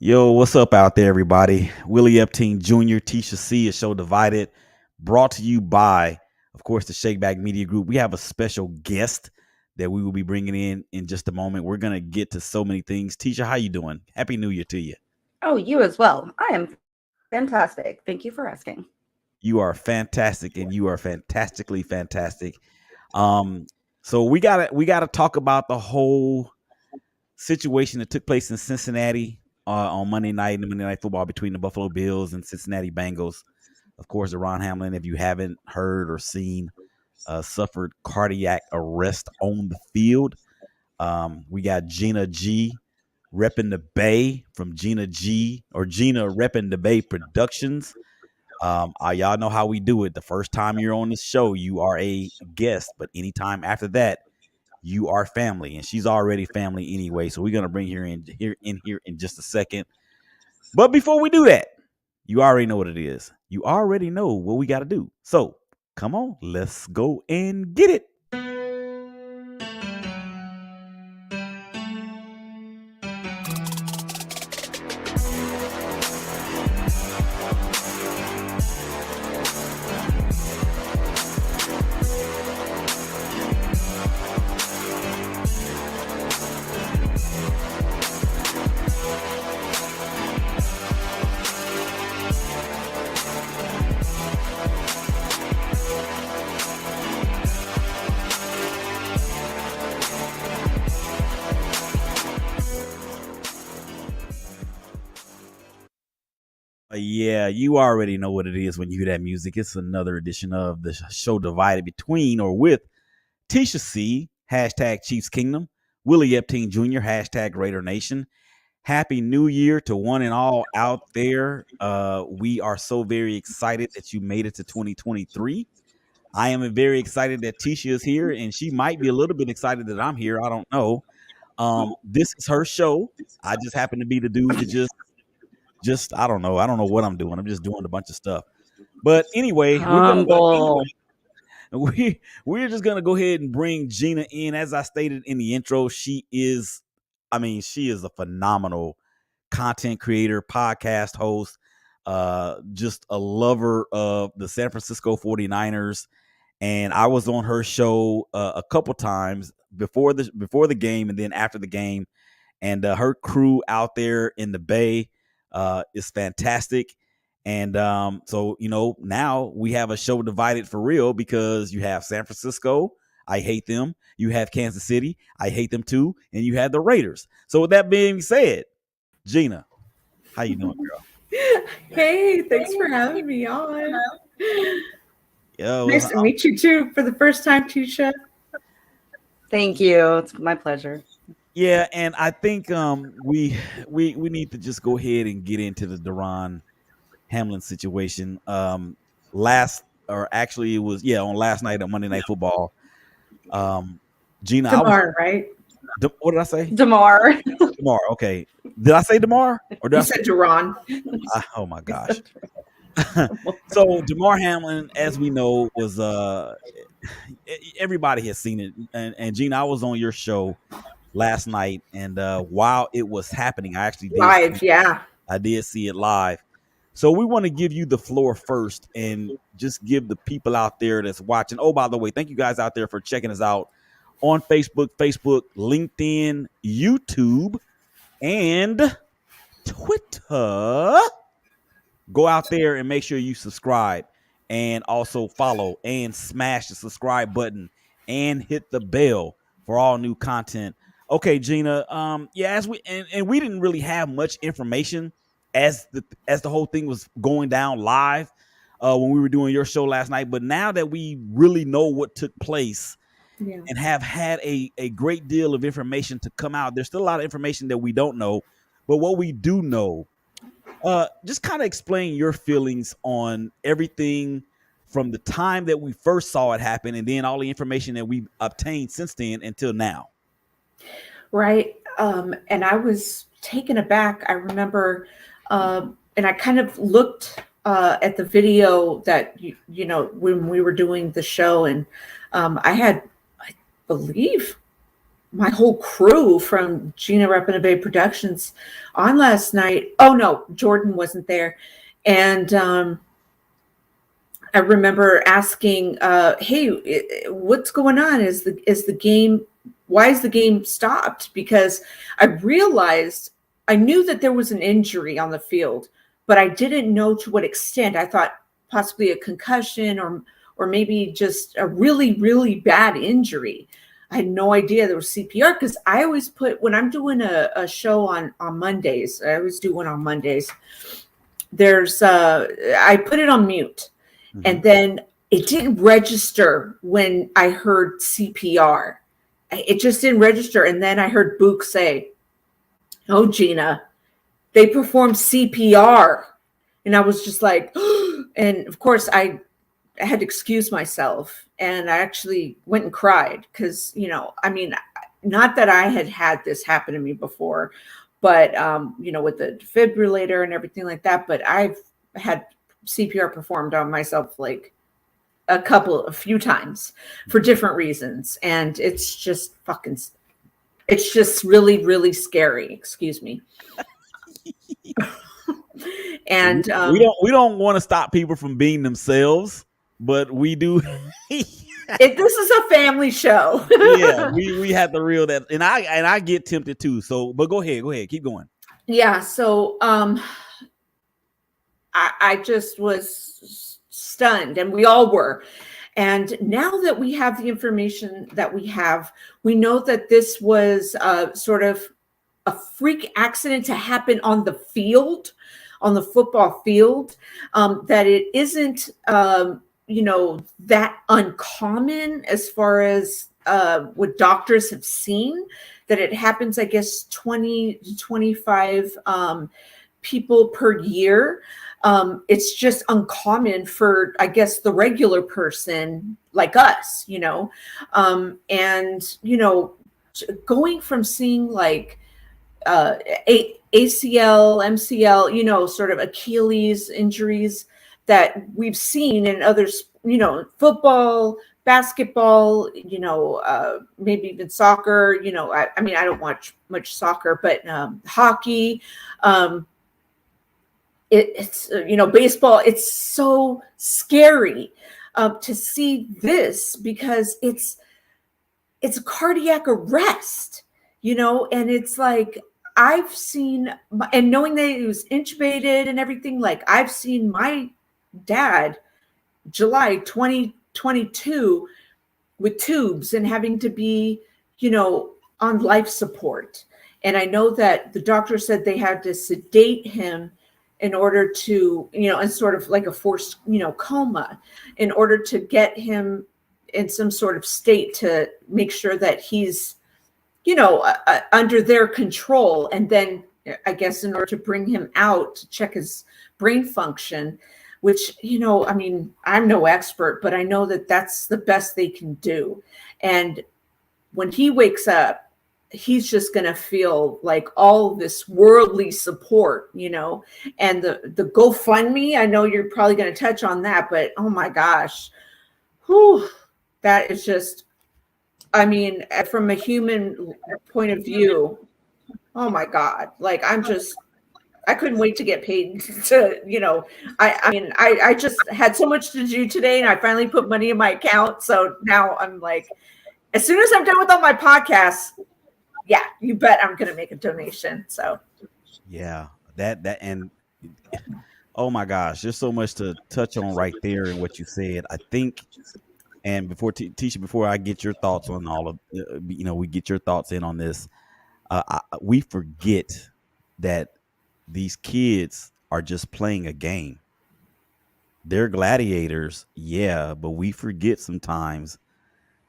Yo, what's up out there, everybody? Willie Epting Jr., Tisha C, a show divided, brought to you by, of course, the Shakeback Media Group. We have a special guest that we will be bringing in just a moment. We're gonna get to so many things. Tisha, how you doing? Happy New Year to you. Oh, you as well. I am fantastic. Thank you for asking. You are fantastic, and you are fantastically fantastic. Um, so we gotta talk about the whole situation that took place in Cincinnati on Monday night in the Monday Night Football between the Buffalo Bills and Cincinnati Bengals. Of course, Ron Hamlin, if you haven't heard or seen, suffered cardiac arrest on the field. We got Gina G repping the Bay from Gina G or Gina repping the Bay Productions. Y'all know how we do it. The first time you're on the show, you are a guest, but anytime after that, you are family, and she's already family anyway. So we're gonna bring her in here in just a second. But before we do that, you already know what it is. You already know what we got to do. So come on, let's go and get it. Yeah, you already know what it is when you hear that music. It's another edition of the show divided between or with Tisha C, hashtag Chiefs Kingdom, Willie Epting Jr., hashtag Raider Nation. Happy New Year to one and all out there. We are so very excited that you made it to 2023. I am very excited that Tisha is here, and she might be a little bit excited that I'm here. I don't know. This is her show. I just happen to be the dude that just I don't know. I don't know what I'm doing. I'm just doing a bunch of stuff. But anyway, Humble. we're just gonna go ahead and bring Gina in. As I stated in the intro, she is a phenomenal content creator, podcast host, just a lover of the San Francisco 49ers. And I was on her show a couple times before the game and then after the game. And her crew out there in the Bay is fantastic. And so, now we have a show divided for real because you have San Francisco. I hate them. You have Kansas City. I hate them too. And you have the Raiders. So with that being said, Gina, how you doing, girl? Hey, thanks for having me on. Yo, Nice to meet you too for the first time, Tisha. Thank you. It's my pleasure. yeah, and I think we need to just go ahead and get into the Deron Hamlin situation. Last or actually it was on last night on Monday Night Football. Gina, Damar, right? What did I say? Damar. Damar. Okay. Did I say Damar or did You I say said Deron. Oh my gosh. So Damar Hamlin, as we know, was everybody has seen it. And Gina, I was on your show last night, and while it was happening, I actually did Live, yeah. I did see it live. So we want to give you the floor first and just give the people out there that's watching. Oh, by the way, thank you guys out there for checking us out on Facebook, LinkedIn, YouTube, and Twitter. Go out there and make sure you subscribe and also follow and smash the subscribe button and hit the bell for all new content. Okay, Gina. As we didn't really have much information as the whole thing was going down live when we were doing your show last night. But now that we really know what took place and have had a great deal of information to come out, there's still a lot of information that we don't know. But what we do know, just kind of explain your feelings on everything from the time that we first saw it happen and then all the information that we've obtained since then until now. Right. And I was taken aback. I remember, and I kind of looked at the video that, when we were doing the show, and I believe my whole crew from Gina Repinabay Productions on last night. Oh no, Jordan wasn't there. And I remember asking, hey, what's going on? Is the game, why is the game stopped? Because I realized, I knew that there was an injury on the field, but I didn't know to what extent. I thought possibly a concussion or maybe just a really, really bad injury. I had no idea there was CPR, because I always put, when I'm doing a show on Mondays, I always do one on Mondays, I put it on mute. Mm-hmm. And then it didn't register when I heard CPR. It just didn't register. And then I heard Book say, "Oh, Gina, they performed CPR." And I was just like, and of course I had to excuse myself. And I actually went and cried because, I mean, not that I had this happen to me before, but, with the defibrillator and everything like that, but I've had CPR performed on myself like a few times for different reasons. And it's just it's just really, really scary. Excuse me. And we don't want to stop people from being themselves, but we do. This is a family show. Yeah, we have to reel that, and I get tempted too. So, but go ahead, keep going. Yeah. So, I just was stunned, and we all were. And now that we have the information that we have, we know that this was sort of a freak accident to happen on the field, on the football field, that it isn't, that uncommon as far as what doctors have seen, that it happens, I guess, 20 to 25 people per year. It's just uncommon for, I guess, the regular person like us, and, going from seeing like ACL, MCL, sort of Achilles injuries that we've seen in others, football, basketball, maybe even soccer, I mean, I don't watch much soccer, but hockey, it's baseball. It's so scary to see this, because it's a cardiac arrest, and it's like, I've seen, and knowing that he was intubated and everything, like I've seen my dad July 2022 with tubes and having to be, on life support. And I know that the doctor said they had to sedate him in order to, and sort of like a forced, coma, in order to get him in some sort of state to make sure that he's, under their control. And then I guess in order to bring him out to check his brain function, which, I mean, I'm no expert, but I know that that's the best they can do. And when he wakes up, he's just going to feel like all this worldly support, and the GoFundMe, I know you're probably going to touch on that, but oh my gosh, that is just, I mean, from a human point of view, oh my God, like I couldn't wait to get paid to, I mean, I just had so much to do today, and I finally put money in my account. So now I'm like, as soon as I'm done with all my podcasts, yeah, you bet I'm going to make a donation. So, yeah, that, and oh my gosh, there's so much to touch on right there in what you said. I think, and before Tisha, before I get your thoughts on all of, we get your thoughts in on this. We forget that these kids are just playing a game. They're gladiators, yeah, but we forget sometimes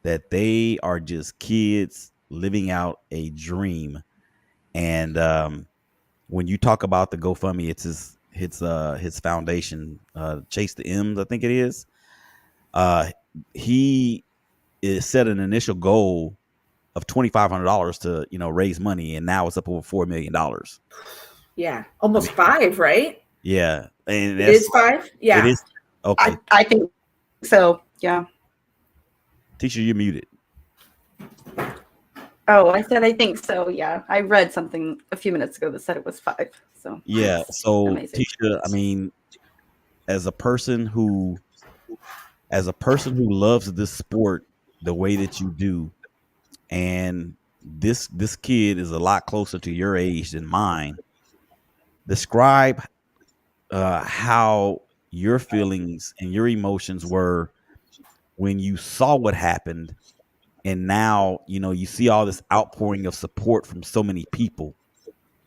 that they are just kids living out a dream. And when you talk about the GoFundMe, it's his foundation, Chase the M's, I think it is. He set an initial goal of $2,500 to raise money, and now it's up over $4 million. Yeah, almost 5, right? Yeah, and it is 5. Yeah, it is. Okay, I think so. Yeah. Tisha, you're muted. Oh, I said I think so. Yeah, I read something a few minutes ago that said it was 5. So Yeah. that's So amazing. Tisha, I mean, as a person who loves this sport the way that you do, and this kid is a lot closer to your age than mine. Describe how your feelings and your emotions were when you saw what happened, and now you see all this outpouring of support from so many people.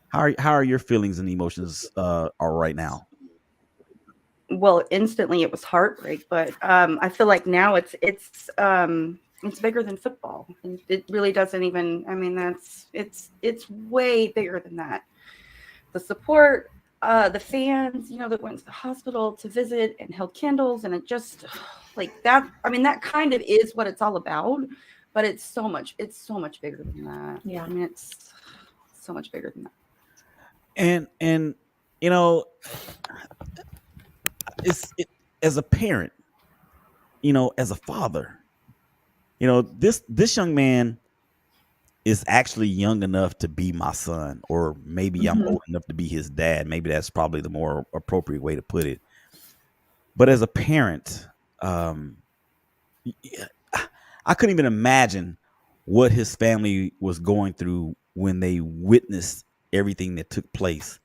How are your feelings and emotions are right now? Well, instantly it was heartbreak, but I feel like now it's bigger than football. And it really doesn't even. I mean, it's way bigger than that. The support, the fans, that went to the hospital to visit and held candles, and it just like that. I mean, that kind of is what it's all about, but it's so much bigger than that. Yeah. I mean, it's so much bigger than that. And you know, as a parent, as a father, this young man is actually young enough to be my son, or maybe I'm Mhm. old enough to be his dad. Maybe that's probably the more appropriate way to put it. But as a parent, um, yeah, I couldn't even imagine what his family was going through when they witnessed everything that took place.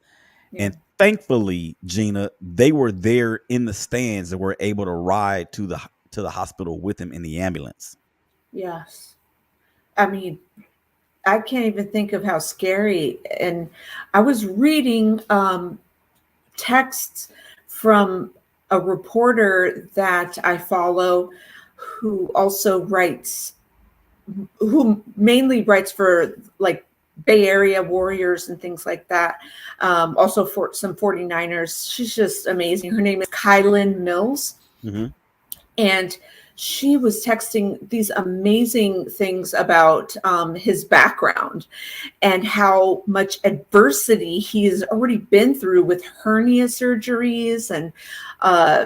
Yeah. And thankfully, Gina, they were there in the stands and were able to ride to the hospital with him in the ambulance. Yes. I mean, I can't even think of how scary. And I was reading texts from a reporter that I follow who also writes, who mainly writes for like Bay Area Warriors and things like that. Also for some 49ers. She's just amazing. Her name is Kylan Mills. Hmm. And she was texting these amazing things about his background and how much adversity he's already been through with hernia surgeries and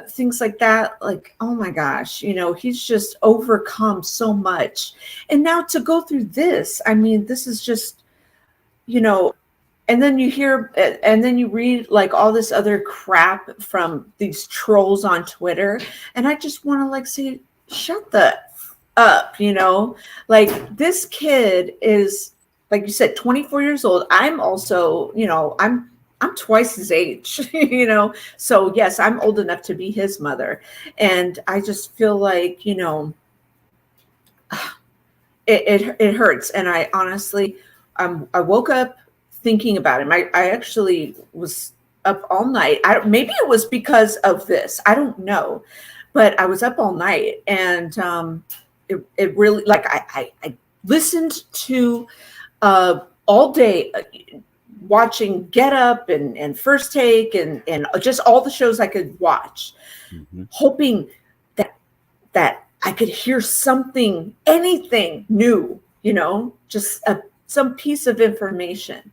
things like that. Like, oh my gosh, he's just overcome so much. And now to go through this, I mean, this is just, you know, and then you hear and then you read like all this other crap from these trolls on Twitter. And I just want to like say, shut the up, like this kid is, like you said, 24 years old. I'm also, I'm twice his age, so yes, I'm old enough to be his mother. And I just feel like, it hurts. And I honestly, I woke up thinking about him. I actually was up all night. Maybe it was because of this. I don't know, but I was up all night, and it really, like, I listened to all day, watching Get Up and First Take and just all the shows I could watch, Hmm. hoping that I could hear something, anything new, just some piece of information.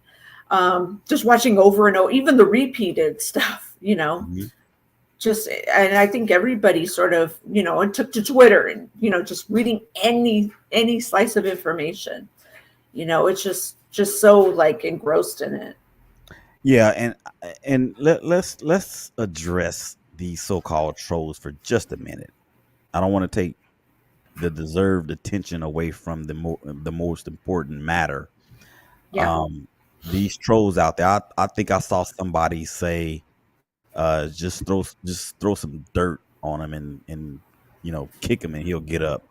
Just watching over and over, even the repeated stuff, Hmm. just, and I think everybody sort of, and took to Twitter and, just reading any slice of information, it's just so like engrossed in it. Yeah, and let's address these so-called trolls for just a minute. I don't want to take the deserved attention away from the most important matter. Yeah. Um, these trolls out there. I think I saw somebody say, just throw some dirt on him and kick him and he'll get up.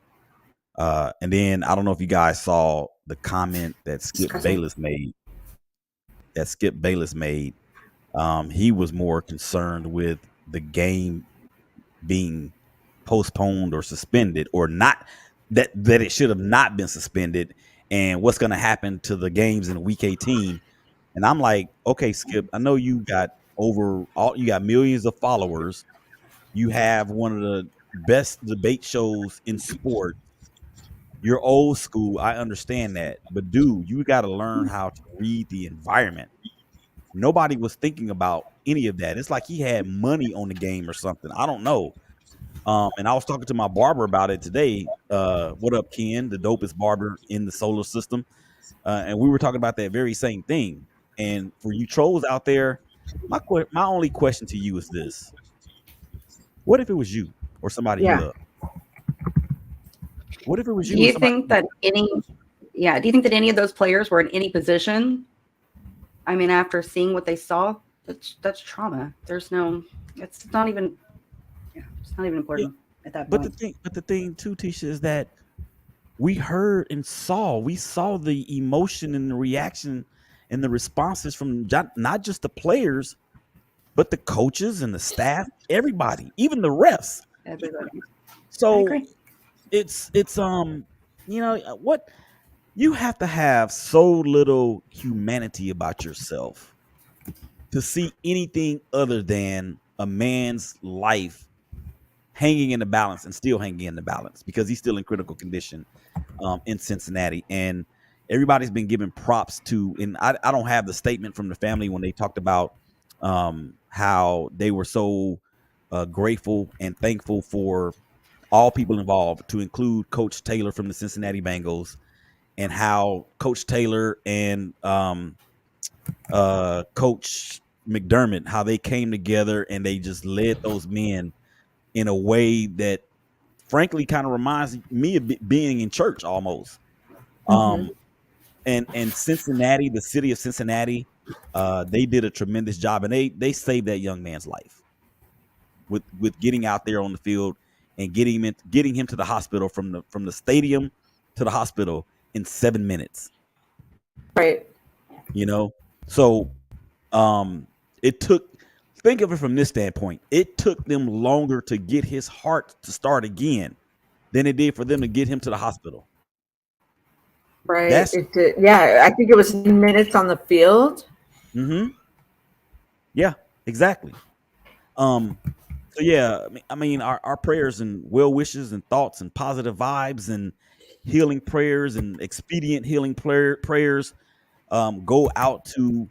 And then I don't know if you guys saw the comment that Skip Disgusting. Bayless made. He was more concerned with the game being postponed or suspended, or not, that it should have not been suspended, and what's going to happen to the games in week 18. And I'm like, okay, Skip, I know you got millions of followers. You have one of the best debate shows in sport. You're old school. I understand that. But dude, you got to learn how to read the environment. Nobody was thinking about any of that. It's like he had money on the game or something. I don't know. And I was talking to my barber about it today. What up, Ken, the dopest barber in the solar system? and we were talking about that very same thing. And for you trolls out there, my only question to you is this: what if it was you or somebody you Yeah. love? What if it was Do you? Or you somebody think that do you think that any of those players were in any position? I mean, after seeing what they saw, that's trauma. It's not even important at that But point. the thing too, Tisha, is that we heard and saw the emotion and the reaction and the responses from not just the players, but the coaches and the staff, everybody, even the refs. Everybody. I So agree. it's what you have to have so little humanity about yourself to see anything other than a man's life hanging in the balance and still hanging in the balance because he's still in critical condition in Cincinnati. And everybody's been giving props to, and I don't have the statement from the family when they talked about how they were so grateful and thankful for all people involved, to include Coach Taylor from the Cincinnati Bengals, and how Coach Taylor and Coach McDermott, how they came together and they just led those men in a way that frankly kind of reminds me of being in church almost. And Cincinnati, the city of Cincinnati, they did a tremendous job, and they saved that young man's life with getting out there on the field and getting him to the hospital from the stadium to the hospital in 7 minutes. Right. So it took, think of it from this standpoint, it took them longer to get his heart to start again than it did for them to get him to the hospital. Right. It did. Yeah, I think it was 9 minutes on the field. Yeah, exactly. So yeah, I mean, our prayers and well wishes and thoughts and positive vibes and healing prayers and expedient healing prayers go out to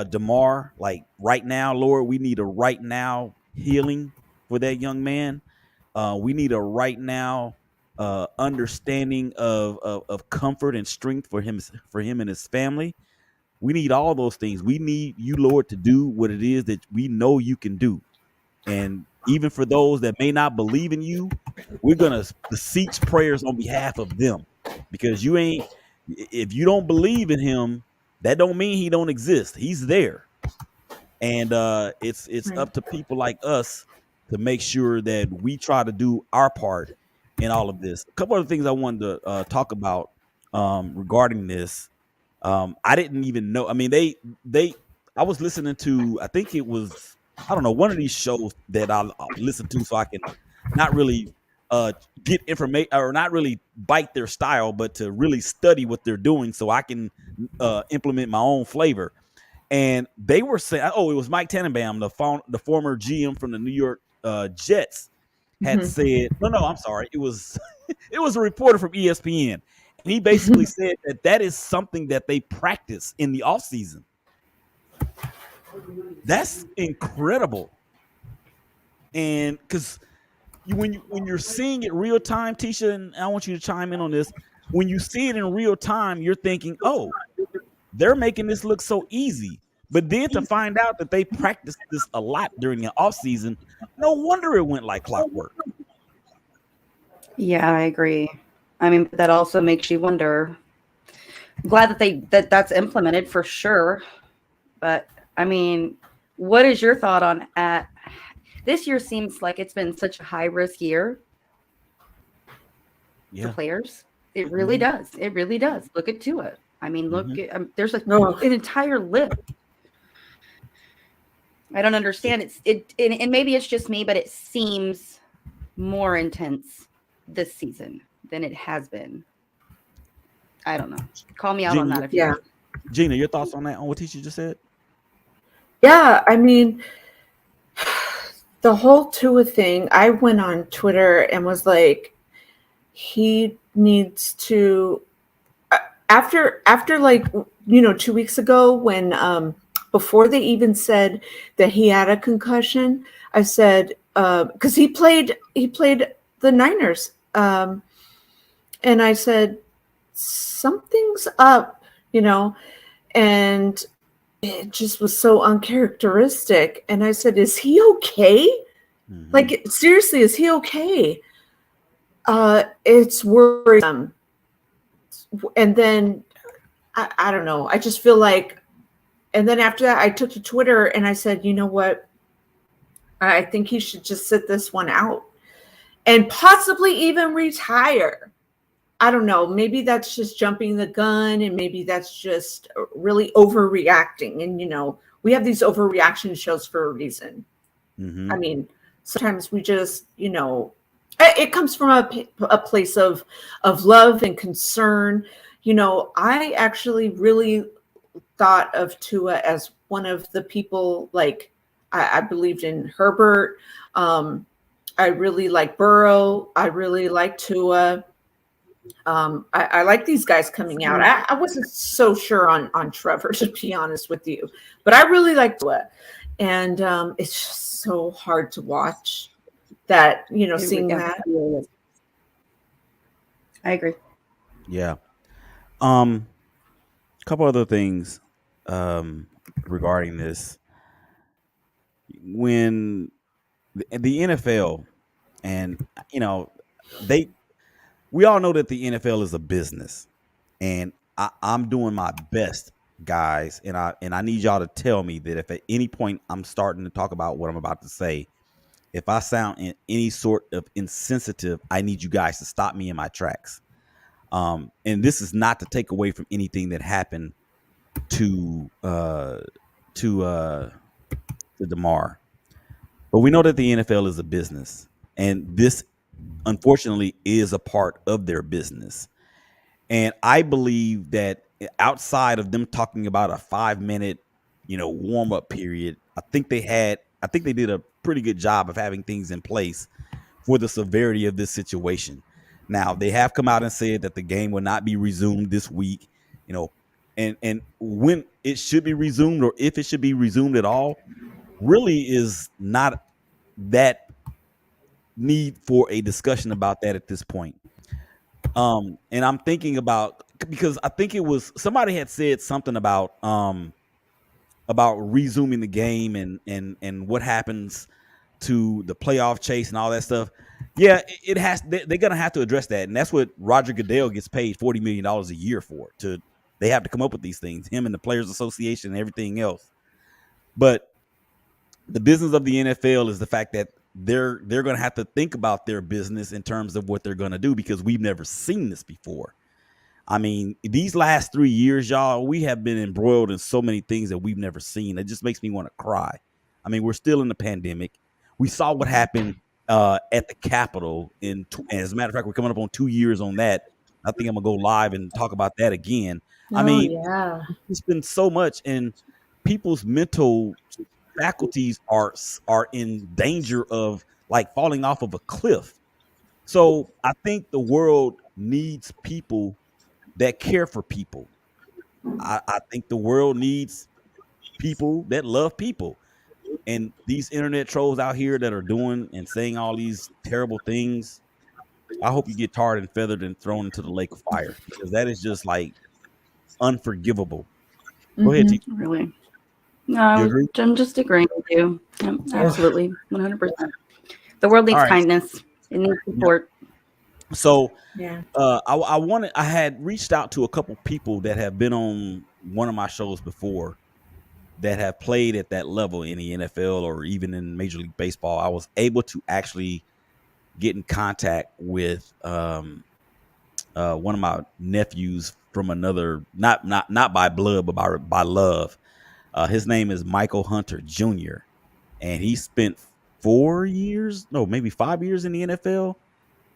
Damar. Like right now, Lord, we need a right now healing for that young man. We need a right now understanding of comfort and strength for him and his family. We need all those things. We need you, Lord, to do what it is that we know you can do. And even for those that may not believe in you, we're going to beseech prayers on behalf of them, because if you don't believe in him, that don't mean he don't exist. He's there. And it's up to people like us to make sure that we try to do our part in all of this. A couple of things I wanted to talk about regarding this. I didn't even know. I mean, I was listening to, I think it was, I don't know, one of these shows that I'll listen to so I can not really get information or not really bite their style, but to really study what they're doing so I can implement my own flavor. And they were saying, it was Mike Tannenbaum, the former GM from the New York Jets, had said, no, I'm sorry. It was a reporter from ESPN. And he basically said that is something that they practice in the off season. That's incredible. And because when you're seeing it real time, Tisha, and I want you to chime in on this, when you see it in real time, you're thinking, oh, they're making this look so easy. But then to find out that they practiced this a lot during the off season, no wonder it went like clockwork. Yeah, I agree. I mean, that also makes you wonder. I'm glad that that's implemented for sure. But I mean, what is your thought on this year? Seems like it's been such a high risk year for players. It really does. It really does. Look at Tua. I mean, look, there's an entire list. I don't understand. And maybe it's just me, but it seems more intense this season than it has been. I don't know. Call me out Gina, on that if you want. Gina, your thoughts on that, on what Tisha just said? Yeah, I mean, the whole Tua thing, I went on Twitter and was like, he needs to, after like, 2 weeks ago when, before they even said that he had a concussion, I said, because he played the Niners. And I said, something's up you know, and it just was so uncharacteristic. And I said, is he okay? Mhm. Like, seriously, is he okay? It's worrisome. And then I don't know. I just feel like, and then after that, I took to Twitter and I said, you know what? I think he should just sit this one out and possibly even retire. I don't know. Maybe that's just jumping the gun, and maybe that's just really overreacting. And, you know, we have these overreaction shows for a reason. Mhm. I mean, sometimes we just, you know, it comes from a place of love and concern. You know, I actually really thought of Tua as one of the people, like, I believed in Herbert. I really like Burrow. I really like Tua. I like these guys coming out. I wasn't so sure on Trevor, to be honest with you, but I really like Tua. And it's just so hard to watch that, you know, seeing that. I agree. Yeah. Couple other things regarding this. When the NFL, and you know, we all know that the NFL is a business, and I'm doing my best, guys, and I need y'all to tell me that if at any point I'm starting to talk about what I'm about to say, if I sound in any sort of insensitive, I need you guys to stop me in my tracks. And this is not to take away from anything that happened to DeMar, but we know that the NFL is a business, and this unfortunately is a part of their business. And I believe that outside of them talking about a 5 minute, warm up period, I think they did a pretty good job of having things in place for the severity of this situation. Now they have come out and said that the game will not be resumed this week, and when it should be resumed, or if it should be resumed at all, really is not that need for a discussion about that at this point. And I'm thinking about, because I think it was somebody had said something about resuming the game and what happens to the playoff chase and all that stuff. Yeah, it has. They're gonna have to address that, and that's what Roger Goodell gets paid $40 million a year for. They have to come up with these things, him and the Players Association and everything else. But the business of the NFL is the fact that they're going to have to think about their business in terms of what they're going to do, because we've never seen this before. I mean, these last 3 years, y'all, we have been embroiled in so many things that we've never seen. It just makes me want to cry. I mean, we're still in the pandemic. We saw what happened at the Capitol. And as a matter of fact, we're coming up on 2 years on that. I think I'm going to go live and talk about that again. I mean, yeah. it's been so much, and people's mental faculties are in danger of like falling off of a cliff. So I think the world needs people that care for people. I think the world needs people that love people. And these internet trolls out here that are doing and saying all these terrible things, I hope you get tarred and feathered and thrown into the lake of fire, because that is just like unforgivable. Go ahead, T. Really. You No, agree? I'm just agreeing with you. Yep, absolutely, 100%. The world needs All right. kindness. It needs support. So Yeah. I had reached out to a couple people that have been on one of my shows before that have played at that level in the NFL or even in Major League Baseball. I was able to actually get in contact with one of my nephews from another, not by blood, but by love. His name is Michael Hunter Jr., and he spent maybe 5 years in the NFL.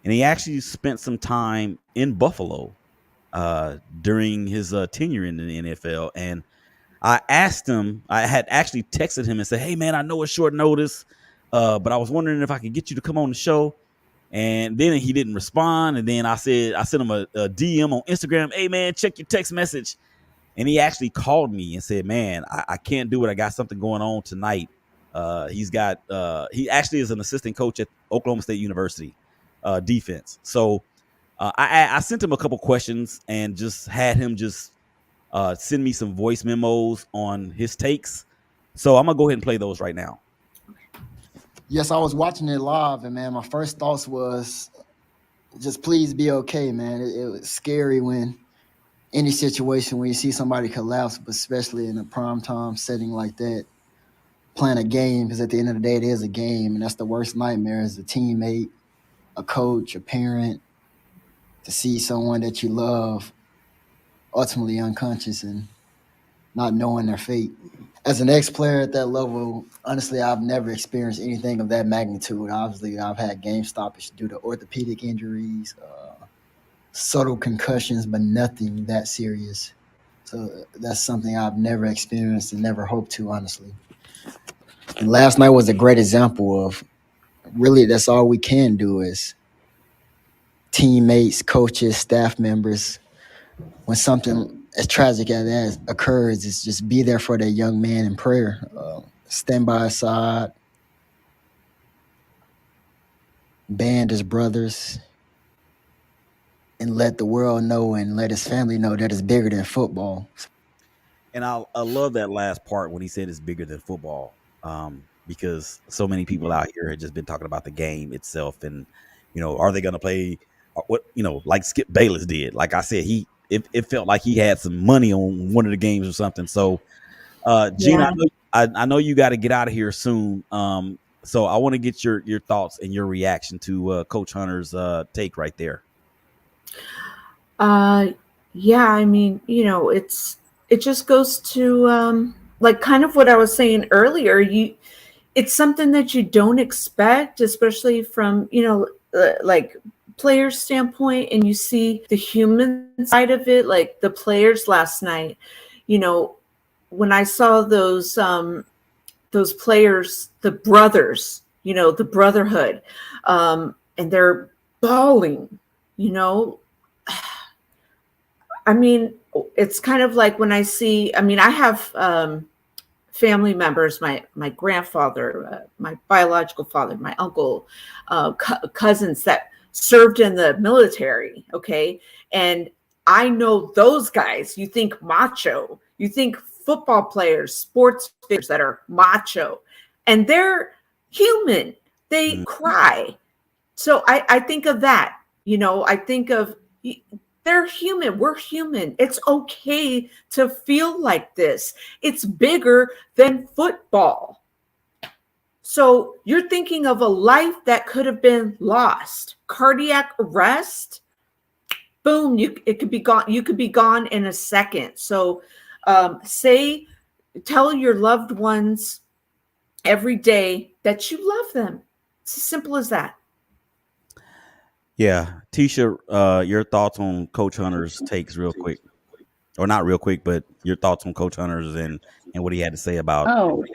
And he actually spent some time in Buffalo during his tenure in the NFL. And I asked him, I had actually texted him and said, "Hey, man, I know it's short notice, but I was wondering if I could get you to come on the show." And then he didn't respond. And then I sent him a DM on Instagram. "Hey, man, check your text message." And he actually called me and said, "Man, I can't do it. I got something going on tonight." He actually is an assistant coach at Oklahoma State University. Defense. So I sent him a couple questions and just had him just send me some voice memos on his takes. So I'm gonna go ahead and play those right now. Yes, I was watching it live, and man, my first thoughts was just please be okay, man. It was scary when any situation when you see somebody collapse, but especially in a primetime setting like that, playing a game, because at the end of the day, it is a game, and that's the worst nightmare as a teammate, a coach, a parent, to see someone that you love ultimately unconscious and not knowing their fate. As an ex-player at that level, honestly, I've never experienced anything of that magnitude. Obviously, I've had game stoppage due to orthopedic injuries, subtle concussions, but nothing that serious. So that's something I've never experienced and never hoped to, honestly. And last night was a great example of really that's all we can do as teammates, coaches, staff members. When something as tragic as that occurs, is just be there for that young man in prayer. Stand by his side, band his brothers, and let the world know and let his family know that it's bigger than football. And I love that last part when he said it's bigger than football, because so many people out here have just been talking about the game itself, and are they going to play? What like Skip Bayless did. Like I said, it felt like he had some money on one of the games or something. So, Gina, I know you got to get out of here soon. So I want to get your thoughts and your reaction to Coach Hunter's take right there. Yeah, I mean, it just goes to like kind of what I was saying earlier. It's something that you don't expect, especially from like players' standpoint, and you see the human side of it, like the players last night. When I saw those players, the brothers, the brotherhood, and they're bawling, I mean, it's kind of like when I see, I have family members, my grandfather, my biological father, my uncle, cousins that served in the military. Okay. And I know those guys. You think macho, you think football players, sports figures that are macho, and they're human. They cry. So I think of that, I think of, they're human. We're human. It's okay to feel like this. It's bigger than football. So you're thinking of a life that could have been lost. Cardiac arrest. Boom. It could be gone. You could be gone in a second. So tell your loved ones every day that you love them. It's as simple as that. Yeah, Tisha, your thoughts on Coach Hunter's takes, real quick, or not real quick, but your thoughts on Coach Hunter's and what he had to say about. Oh,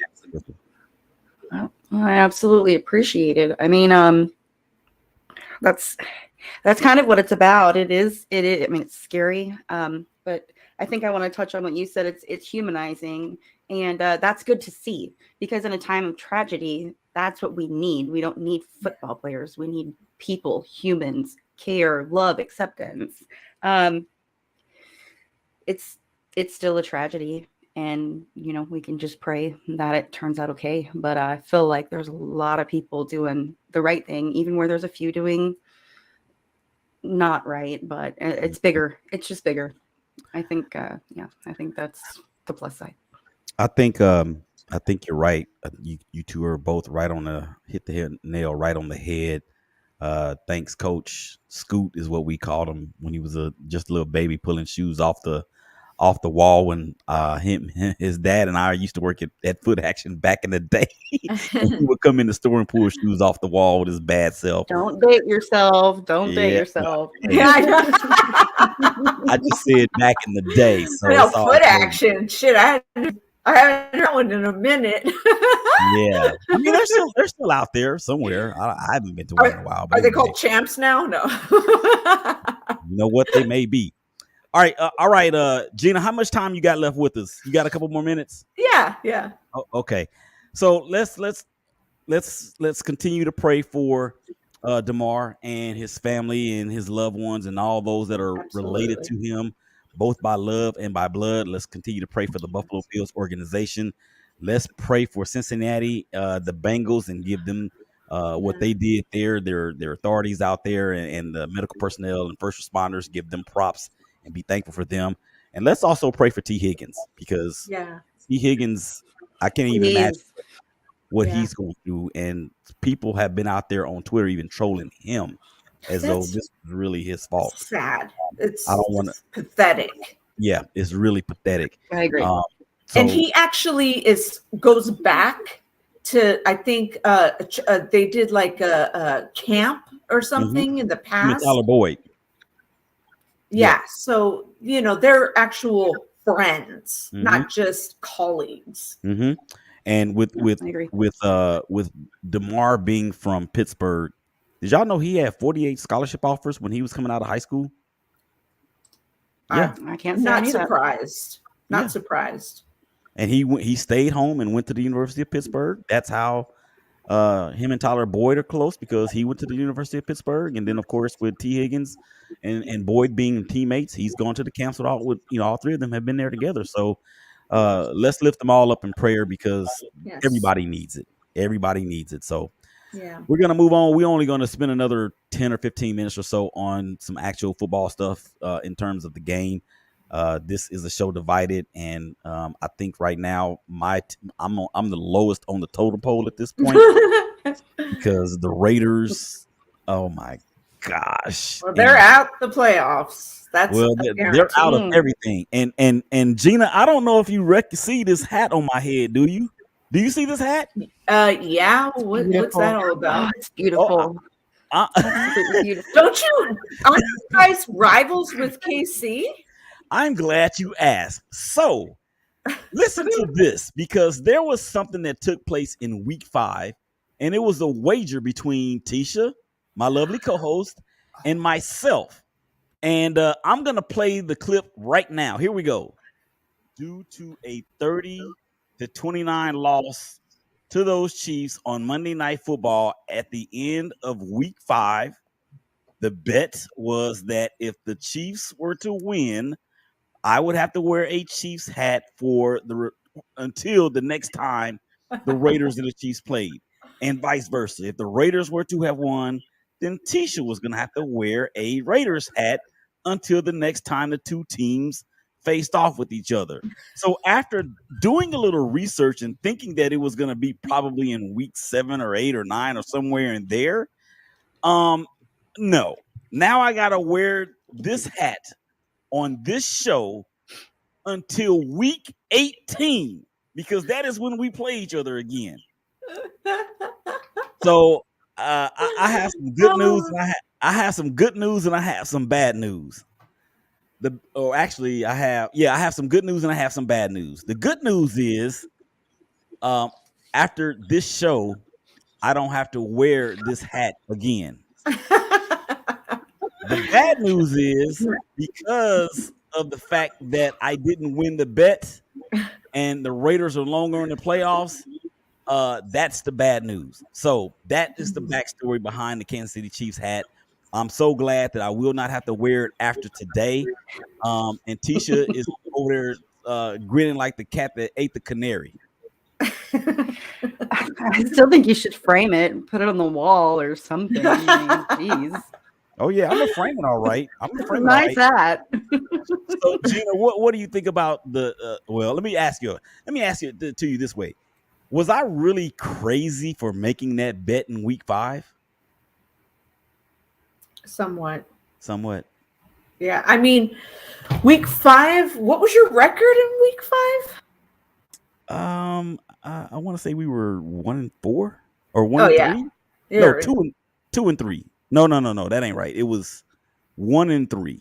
I absolutely appreciate it. I mean, that's kind of what it's about. It is. I mean, it's scary, but I think I want to touch on what you said. It's humanizing, and that's good to see, because in a time of tragedy, that's what we need. We don't need football players. We need people, humans, care, love, acceptance. It's still a tragedy, and we can just pray that it turns out okay. But I feel like there's a lot of people doing the right thing, even where there's a few doing not right. But it's bigger. It's just bigger. I think I think that's the plus side. I think you're right. You two are both right on hit the nail right on the head. Thanks, Coach Scoot is what we called him when he was just a little baby pulling shoes off the wall. When his dad and I used to work at Foot Action back in the day. He would come in the store and pull shoes off the wall with his bad self. Don't date yourself. Don't date yourself. Yeah, I just said back in the day. So Foot Action. Shit, I haven't heard one in a minute. Yeah, I mean they're still out there somewhere. I haven't been to one in a while. But are they called Champs now? No. You know what, they may be. All right, Gina, how much time you got left with us? You got a couple more minutes? Yeah. Oh, okay, so let's continue to pray for Damar and his family and his loved ones and all those that are related to him. both by love and by blood. Let's continue to pray for the Buffalo Bills organization. Let's pray for Cincinnati, the Bengals, and give them what they did there. Their authorities out there and the medical personnel and first responders, give them props and be thankful for them. And let's also pray for T. Higgins, because T. Higgins, I can't even imagine what he's going through. And people have been out there on Twitter even trolling him as though this was really his fault. Sad. I don't want to. Pathetic. Yeah, it's really pathetic. I agree. And he actually goes back to, I think they did like a camp or something in the past. Tyler Boyd. Yeah. So, they're actual friends, not just colleagues. Mm-hmm. And with DeMar being from Pittsburgh, did y'all know he had 48 scholarship offers when he was coming out of high school? Yeah, I can't say not surprised. Not surprised. And he stayed home and went to the University of Pittsburgh. That's how him and Tyler Boyd are close, because he went to the University of Pittsburgh. And then, of course, with T. Higgins and Boyd being teammates, he's gone to the camps with all three of them have been there together. So let's lift them all up in prayer, because everybody needs it. Everybody needs it. So we're going to move on. We're only going to spend another 10 or 15 minutes or so on some actual football stuff in terms of the game. This is a show divided, and I think right now I'm the lowest on the totem pole at this point because the Raiders, oh my gosh, well, they're out the playoffs. They're out of everything. And Gina, I don't know if you see this hat on my head. Do you? Do you see this hat? Yeah. What's that all about? Oh, it's beautiful. Beautiful. Aren't you guys rivals with KC? I'm glad you asked. So listen to this, because there was something that took place in week 5, and it was a wager between Tisha, my lovely co-host, and myself. And I'm going to play the clip right now. Here we go. Due to a 30-29 loss to those Chiefs on Monday Night Football at the end of week 5, the bet was that if the Chiefs were to win, I would have to wear a Chiefs hat until the next time the Raiders and the Chiefs played, and vice versa. If the Raiders were to have won, then Tisha was going to have to wear a Raiders hat until the next time the two teams faced off with each other. So after doing a little research and thinking that it was going to be probably in week 7 or 8 or 9 or somewhere in there, no. Now I got to wear this hat on this show until week 18, because that is when we play each other again. So I have some good news, and I have some good news, and I have some bad news. I have some good news and I have some bad news. The good news is, after this show, I don't have to wear this hat again. The bad news is, because of the fact that I didn't win the bet and the Raiders are no longer in the playoffs, that's the bad news. So that is the backstory behind the Kansas City Chiefs hat. I'm so glad that I will not have to wear it after today. And Tisha is over there grinning like the cat that ate the canary. I still think you should frame it and put it on the wall or something. Jeez. Oh yeah, I'm gonna frame it all right. I'm gonna frame nice it all right. hat. So Gina, what do you think about the? Well, let me ask you to you this way: was I really crazy for making that bet in week 5? Somewhat. Yeah, I mean, week 5. What was your record in week 5? I want to say we were 1-4 or 1-3. No, 2-3. No, that ain't right. It was 1-3,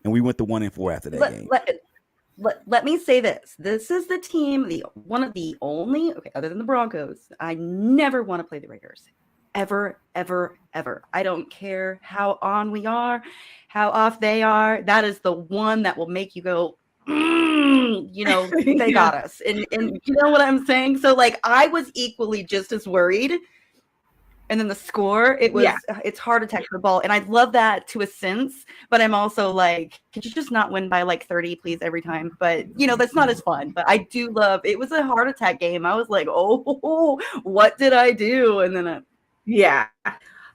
and we went to 1-4 after that game. Let me say this. This is the team, one of the only, other than the Broncos, I never want to play the Raiders. Ever, ever, ever. I don't care how on we are, how off they are. That is the one that will make you go, they got us. And you know what I'm saying? So, I was equally just as worried and then the score, it's heart attack football. And I love that to a sense, but I'm also like, could you just not win by like 30, please, every time? But that's not as fun. But I do love it. Was a heart attack game. I was like, oh, what did I do? And then yeah,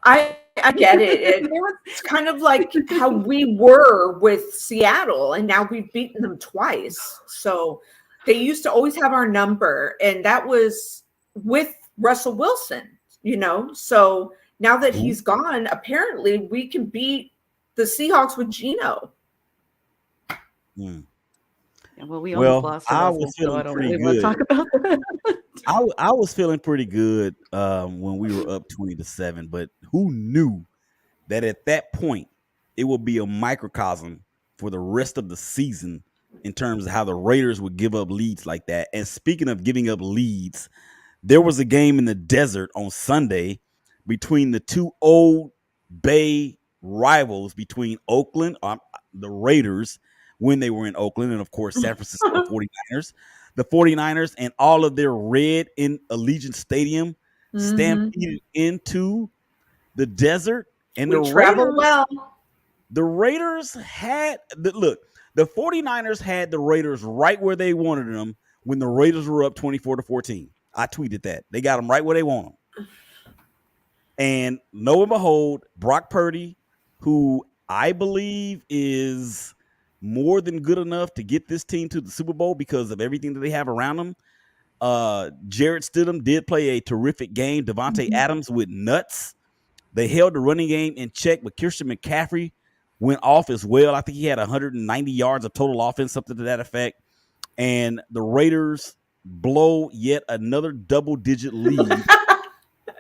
I get it. It's kind of like how we were with Seattle, and now we've beaten them twice. So they used to always have our number, and that was with Russell Wilson, So now that he's gone, apparently we can beat the Seahawks with Geno. Yeah, well, we almost lost. I was feeling pretty good. Talk about that. I was feeling pretty good when we were up 20-7, but who knew that at that point it would be a microcosm for the rest of the season in terms of how the Raiders would give up leads like that. And speaking of giving up leads, there was a game in the desert on Sunday between the two old Bay rivals between Oakland, the Raiders, when they were in Oakland, and of course San Francisco 49ers. The 49ers and all of their red in Allegiant Stadium stampeded into the desert. And we travel well. The Raiders had the 49ers had the Raiders right where they wanted them when the Raiders were up 24-14. I tweeted that. They got them right where they want them. And lo and behold, Brock Purdy, who I believe is more than good enough to get this team to the Super Bowl because of everything that they have around them. Jarrett Stidham did play a terrific game. Devontae Adams with nuts. They held the running game in check, but Christian McCaffrey went off as well. I think he had 190 yards of total offense, something to that effect. And the Raiders blow yet another double-digit lead,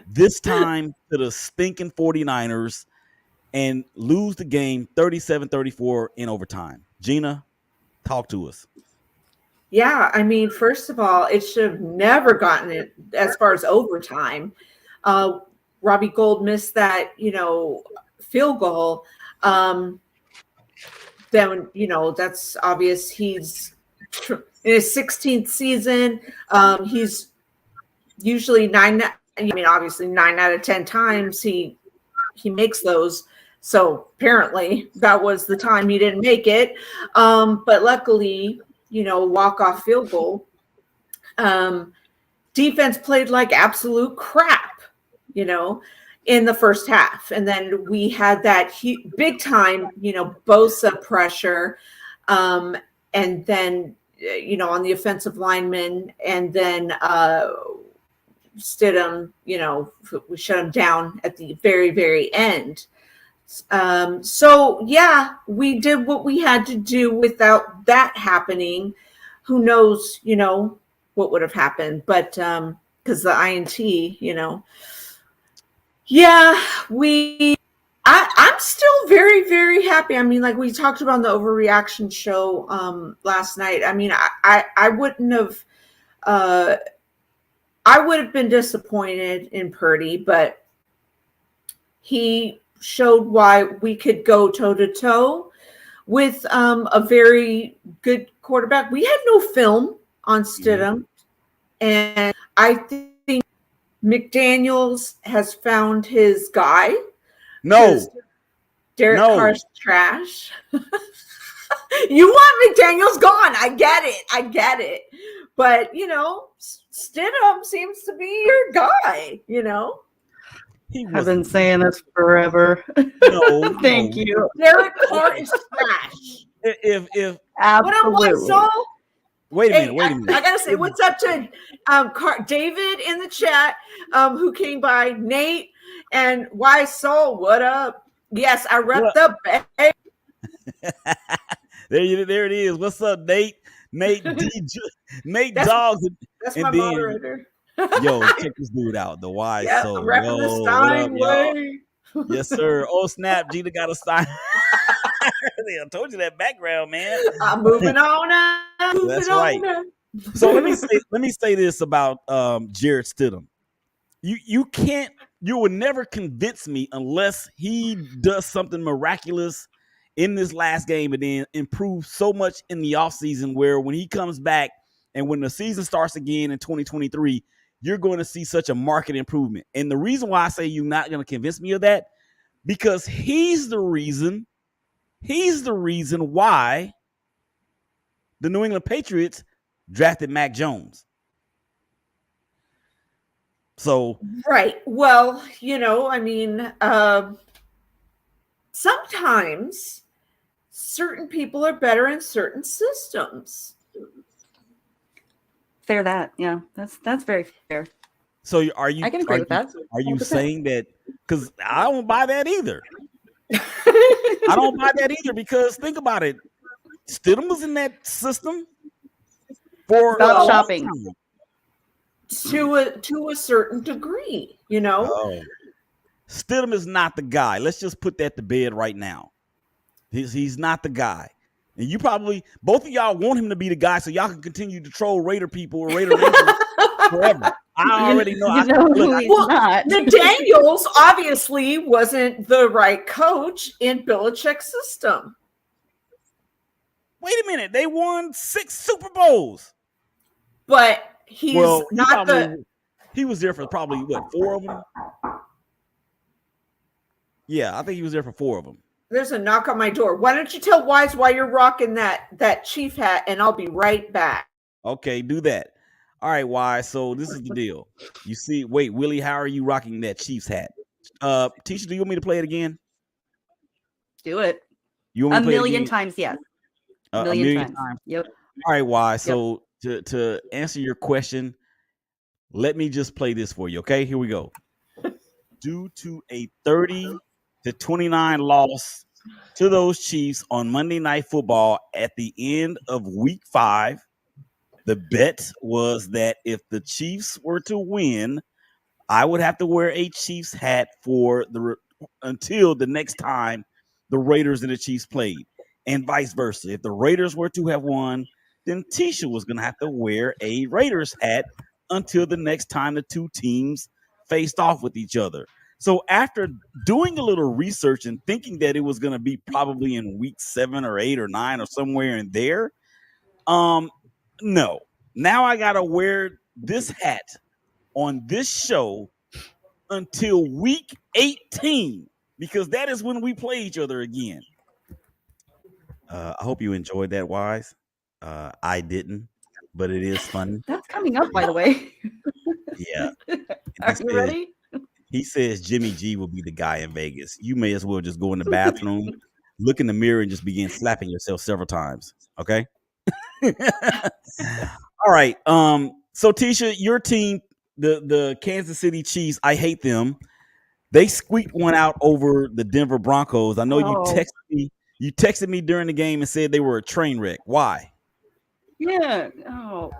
this time to the stinking 49ers, and lose the game 37-34 in overtime. Gina, talk to us. Yeah, I mean, first of all, it should have never gotten it as far as overtime. Robbie Gould missed that, field goal. Then, that's obvious. He's in his 16th season. He's usually obviously 9 out of 10 times he makes those. So apparently that was the time he didn't make it. But luckily, walk-off field goal. Defense played like absolute crap, in the first half. And then we had that big time, Bosa pressure. And then, on the offensive lineman, and then Stidham, we shut him down at the very, very end. So yeah, we did what we had to do without that happening. Who knows, what would have happened, but because the INT, yeah, I'm still very, very happy. I mean, like we talked about on the overreaction show last night. I mean, I wouldn't have, I would have been disappointed in Purdy, but he showed why we could go toe-to-toe with a very good quarterback. We had no film on Stidham, and I think McDaniels has found his guy. No. Derek Carr's trash. You want McDaniels gone. I get it. But, Stidham seems to be your guy, I've been saying this forever. No, Thank you. Derek Carr is trash. If Absolutely. What up, so? Wait a minute. I gotta say, what's up to David in the chat, who came by, Nate and Why Soul. What up? Yes, I repped up. There it is. What's up, Nate? Nate Dogs. That's and my then, moderator. Yo, check this dude out. The Why Soul. Repping the Steinway. Yes, sir. Oh, snap. Gina got a Stein. I told you that background, man. I'm moving on now. That's right. So let me say this about Jarrett Stidham. You will never convince me unless he does something miraculous in this last game and then improve so much in the offseason where when he comes back and when the season starts again in 2023, you're going to see such a market improvement. And the reason why I say you're not going to convince me of that, because he's the reason why the New England Patriots drafted Mac Jones. So right. Well, I mean, sometimes certain people are better in certain systems. Fair that. Yeah, that's very fair. So are you? I can agree with that. Are you 100%. saying that? Because I don't buy that either. I don't buy that either, because think about it. Stidham was in that system for Stop shopping. To a certain degree, Oh. Stidham is not the guy. Let's just put that to bed right now. He's not the guy. And you probably, both of y'all want him to be the guy so y'all can continue to troll Raider people or Raider Nation forever. I already know. He's not. McDaniels obviously wasn't the right coach in Belichick's system. Wait a minute. They won 6 Super Bowls. But he was there for probably, 4 of them? Yeah, I think he was there for 4 of them. There's a knock on my door. Why don't you tell Wise why you're rocking that Chief hat, and I'll be right back. Okay, do that. All right, Wise. So this is the deal. You see, wait, Willie, how are you rocking that Chiefs hat? Tisha, do you want me to play it again? Do it. You want me a to play million it again? times, yes. A million times. Yep. All right, Wise. So to answer your question, let me just play this for you. Okay, here we go. Due to a 30-29 loss to those Chiefs on Monday Night Football at the end of Week 5, the bet was that if the Chiefs were to win, I would have to wear a Chiefs hat until the next time the Raiders and the Chiefs played, and vice versa. If the Raiders were to have won, then Tisha was going to have to wear a Raiders hat until the next time the two teams faced off with each other. So after doing a little research and thinking that it was going to be probably in week 7 or 8 or 9 or somewhere in there, no. Now I got to wear this hat on this show until week 18, because that is when we play each other again. I hope you enjoyed that, Wise. I didn't, but it is funny. That's coming up, by the way. Yeah. Are you ready? He says Jimmy G will be the guy in Vegas. You may as well just go in the bathroom, look in the mirror, and just begin slapping yourself several times. Okay. All right. So Tisha, your team, the Kansas City Chiefs, I hate them. They squeaked one out over the Denver Broncos. I know you texted me during the game and said they were a train wreck. Why? Yeah. Oh,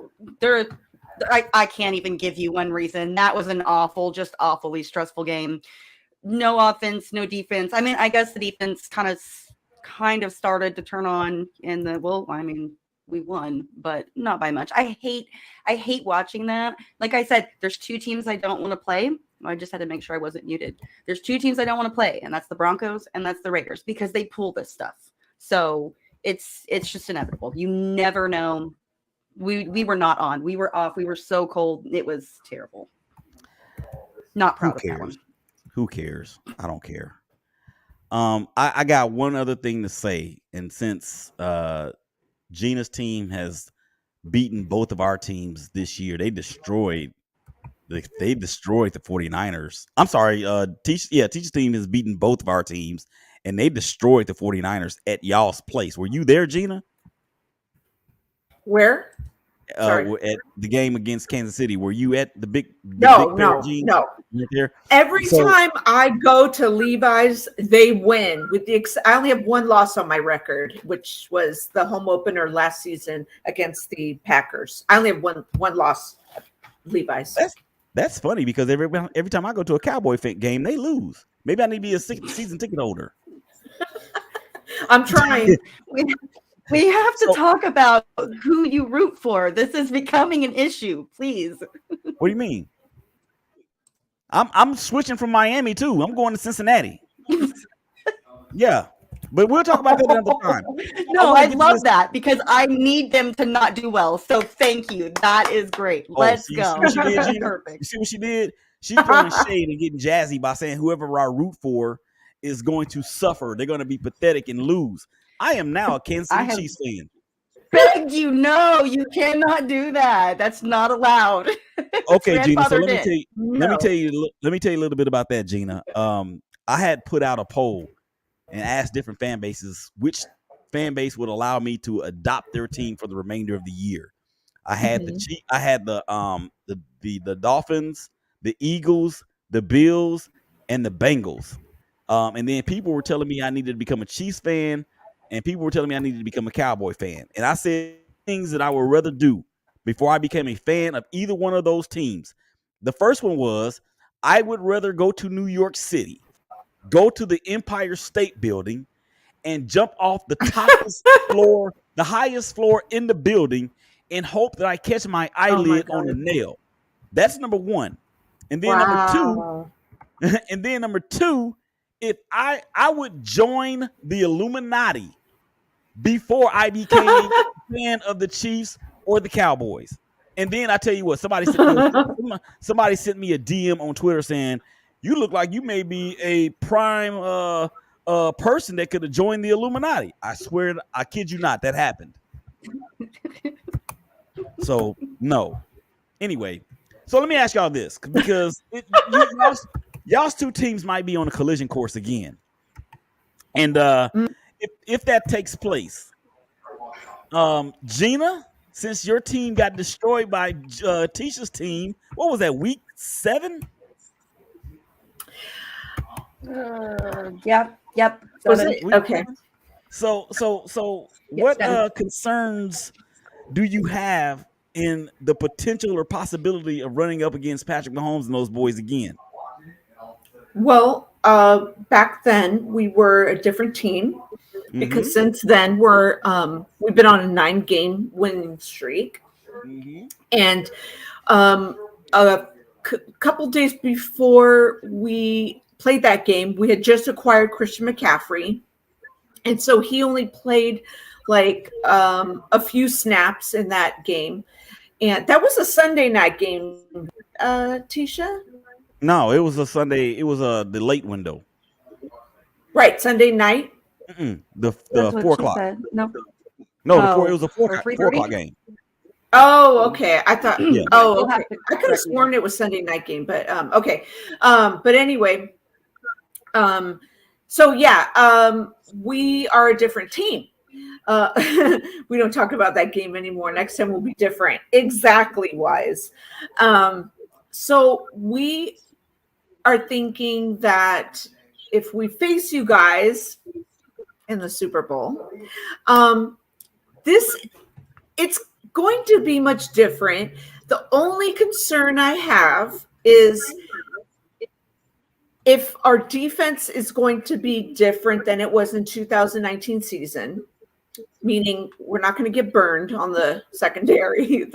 I can't even give you one reason. That was an just awfully stressful game. No offense, no defense. I mean, I guess the defense kind of started to turn on we won, but not by much. I hate watching that. Like I said, there's 2 teams I don't want to play. I just had to make sure I wasn't muted. There's 2 teams I don't want to play, and that's the Broncos and that's the Raiders, because they pull this stuff. So it's just inevitable. You never know. We were not on. We were off. We were so cold. It was terrible. Not proud of that one. Who cares? I don't care. I got one other thing to say, and since Gina's team has beaten both of our teams this year, they destroyed the 49ers. I'm sorry, Tisha's team has beaten both of our teams, and they destroyed the 49ers at y'all's place. Were you there, Gina? Where? At the game against Kansas City. Were you at the big? No. There? Every time I go to Levi's, they win. I only have 1 loss on my record, which was the home opener last season against the Packers. I only have one loss at Levi's. That's funny, because every time I go to a Cowboy game, they lose. Maybe I need to be a season ticket holder. I'm trying. We have to talk about who you root for. This is becoming an issue. Please. What do you mean? I'm switching from Miami too. I'm going to Cincinnati. Yeah. But we'll talk about that another time. No, wanna I get to love this- that because I need them to not do well. So thank you. That is great. Let's see go. what she did, Gina? You Perfect. see what she did? She throwing shade and getting jazzy by saying whoever I root for is going to suffer. They're going to be pathetic and lose. I am now a Kansas I City have- Chiefs fan. Begged you, no, you cannot do that. That's not allowed. Okay, Gina. So Grandfather let me did. tell you. No. Let me tell you a little bit about that, Gina. I had put out a poll and asked different fan bases which fan base would allow me to adopt their team for the remainder of the year. I had the Dolphins, the Eagles, the Bills, and the Bengals. And then people were telling me I needed to become a Chiefs fan, and people were telling me I needed to become a Cowboy fan. And I said things that I would rather do before I became a fan of either one of those teams. The first one was I would rather go to New York City, go to the Empire State Building, and jump off the topest floor, the highest floor in the building, and hope that I catch my eyelid on a nail. That's number one. And then number two, if I would join the Illuminati before I became a fan of the Chiefs or the Cowboys. And then I tell you what, somebody sent me a DM on Twitter saying, you look like you may be a prime person that could have joined the Illuminati. I swear, I kid you not, that happened. So no. Anyway, so let me ask y'all this, because y'all's two teams might be on a collision course again. And if that takes place, Gina, since your team got destroyed by Tisha's team, what was that, week 7? Yep. Was it? Okay. So what concerns do you have in the potential or possibility of running up against Patrick Mahomes and those boys again? Well, back then we were a different team because since then we've been on a 9-game winning streak, and a couple days before we played that game, we had just acquired Christian McCaffrey, and so he only played like a few snaps in that game, and that was a Sunday night game. Tisha? No, it was a Sunday. It was the late window. Right, Sunday night. The 4 o'clock. No. No, it was a 4 3:30? o'clock game. Oh, okay. I thought. Yeah. Oh, We'll have okay. to I could have correct you. sworn it was Sunday night game, but okay. But anyway, so yeah, we are a different team. We don't talk about that game anymore. Next time will be different, exactly wise. So we are thinking that if we face you guys in the Super Bowl, it's going to be much different. The only concern I have is if our defense is going to be different than it was in 2019 season, meaning we're not going to get burned on the secondary,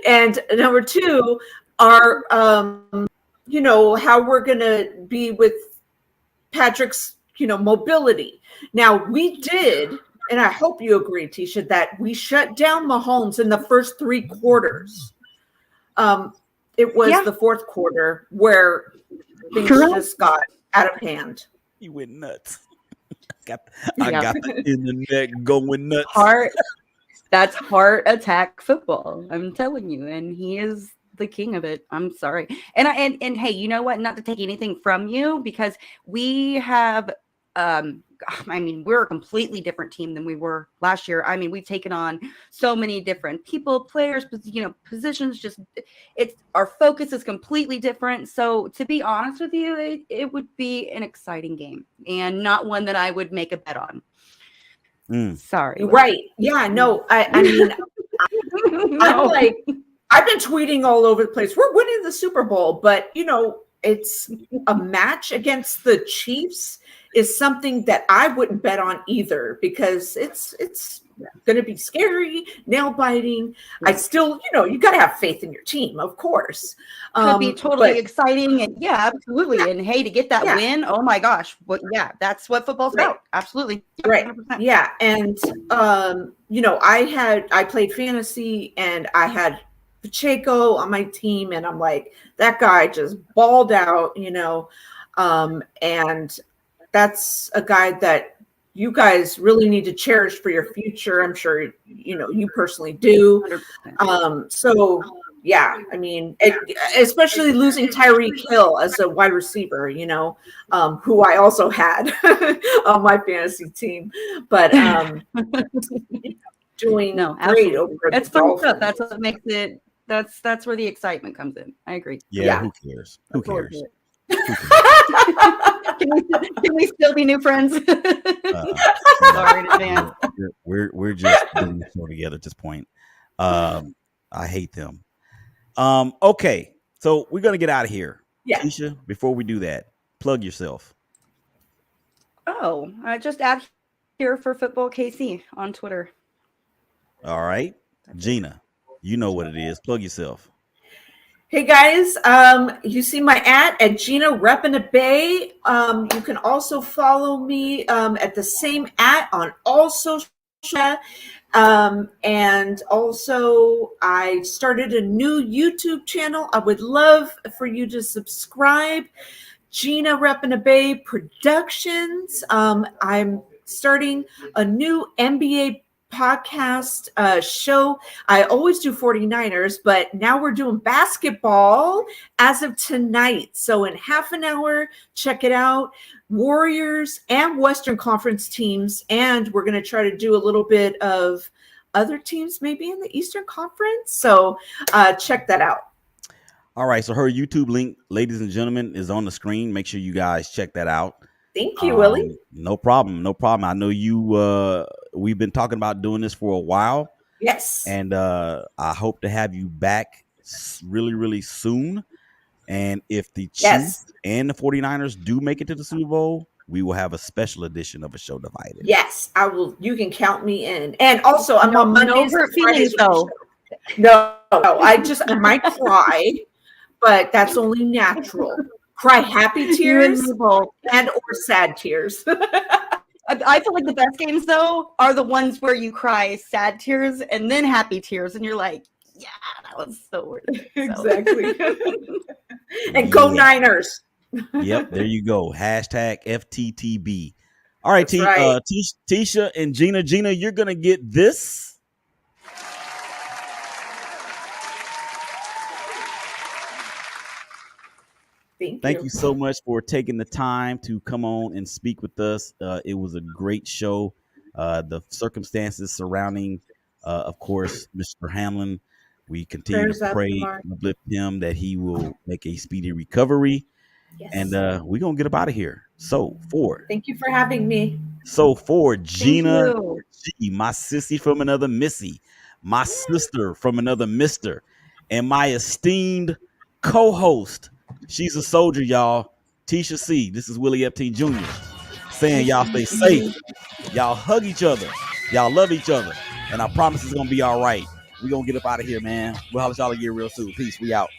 and number two, our, how we're going to be with Patrick's, mobility. Now we did, and I hope you agree, Tisha, that we shut down Mahomes in the first 3 quarters. It was the fourth quarter where things just got out of hand. He went nuts. I got the internet going nuts. That's heart attack football. I'm telling you, and he is the king of it. I'm sorry. And hey, you know what? Not to take anything from you, because we have we're a completely different team than we were last year. I mean, we've taken on so many different people, players, positions. Just our focus is completely different. So to be honest with you, it would be an exciting game and not one that I would make a bet on. Sorry. Right. Yeah. No. I mean, I'm like, I've been tweeting all over the place. We're winning the Super Bowl, but it's a match against the Chiefs. is something that I wouldn't bet on either, because it's going to be scary, nail biting. I still, you got to have faith in your team, of course. Could be totally exciting, and absolutely. And hey, to get that win, oh my gosh, that's what football's about. Absolutely, right? 100%. Yeah, and I played fantasy, and I had Pacheco on my team, and I'm like, that guy just balled out, and that's a guy that you guys really need to cherish for your future. I'm sure, you personally do. 100%. So yeah, I mean, especially losing Tyreek Hill as a wide receiver, who I also had on my fantasy team, but doing great over that's fun stuff. That's what makes it. That's where the excitement comes in. I agree. Yeah. Who cares? Who cares? Can we still be new friends? Sorry in advance. We're just doing the show together at this point. I hate them. Okay, so we're gonna get out of here. Yeah. Tisha, before we do that, plug yourself. Just out here for Football KC on Twitter. All right, Gina, you know what it is. Plug yourself. Hey guys, you see my at Gina Reppin-A-Bay. You can also follow me at the same on all social media. And also I started a new YouTube channel. I would love for you to subscribe. Gina Reppin-A-Bay Productions. I'm starting a new NBA podcast show. I always do 49ers, but now we're doing basketball as of tonight. So in half an hour, check it out. Warriors and Western Conference teams, and we're going to try to do a little bit of other teams maybe in the Eastern Conference. So check that out. All right, so her YouTube link, ladies and gentlemen, is on the screen. Make sure you guys check that out. Thank you, Willie. No problem. I know you we've been talking about doing this for a while. Yes. And I hope to have you back really, really soon. And if the Chiefs and the 49ers do make it to the Super Bowl, we will have a special edition of A Show Divided. Yes, I will. You can count me in. And also, I'm on Mondays and Fridays. No, I might cry, but that's only natural. Cry happy tears and or sad tears. I feel like the best games, though, are the ones where you cry sad tears and then happy tears, and you're like, yeah, that was so worth it. Exactly. And go Niners. Yep, there you go. Hashtag FTTB. All right, Tisha and Gina. Gina, you're going to get this. Thank you so much for taking the time to come on and speak with us. It was a great show. The circumstances surrounding, of course, Mr. Hamlin, we continue to pray and uplift him that he will make a speedy recovery. Yes. And we're going to get up out of here. Thank you for having me. So for Gina G, my sissy from another Missy, my sister from another Mister, and my esteemed co-host, she's a soldier, y'all, Tisha C. This is Willie Epstein Jr. saying y'all stay safe. Y'all hug each other. Y'all love each other. And I promise it's going to be all right. We're going to get up out of here, man. We'll holler at y'all again real soon. Peace. We out.